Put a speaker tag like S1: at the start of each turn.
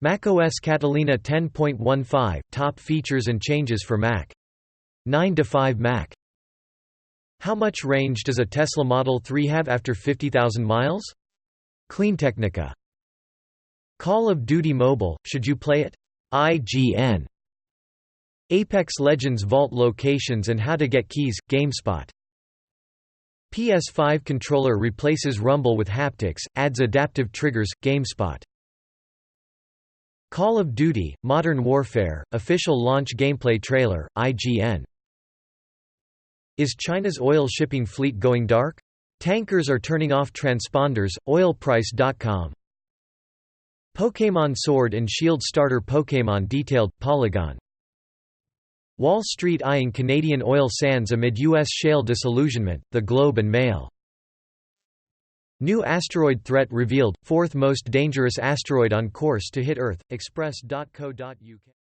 S1: macOS Catalina 10.15 – Top features and changes for Mac. 9to5Mac. How much range does a Tesla Model 3 have after 50,000 miles? CleanTechnica. Call of Duty Mobile, should you play it? IGN. Apex Legends Vault locations and how to get keys, GameSpot. PS5 controller replaces rumble with haptics, adds adaptive triggers, GameSpot. Call of Duty, Modern Warfare, official launch gameplay trailer, IGN. Is China's oil shipping fleet going dark? Tankers are turning off transponders, oilprice.com. Pokémon Sword and Shield starter Pokémon detailed, Polygon. Wall Street eyeing Canadian oil sands amid U.S. shale disillusionment, The Globe and Mail. New asteroid threat revealed, fourth most dangerous asteroid on course to hit Earth, Express.co.uk.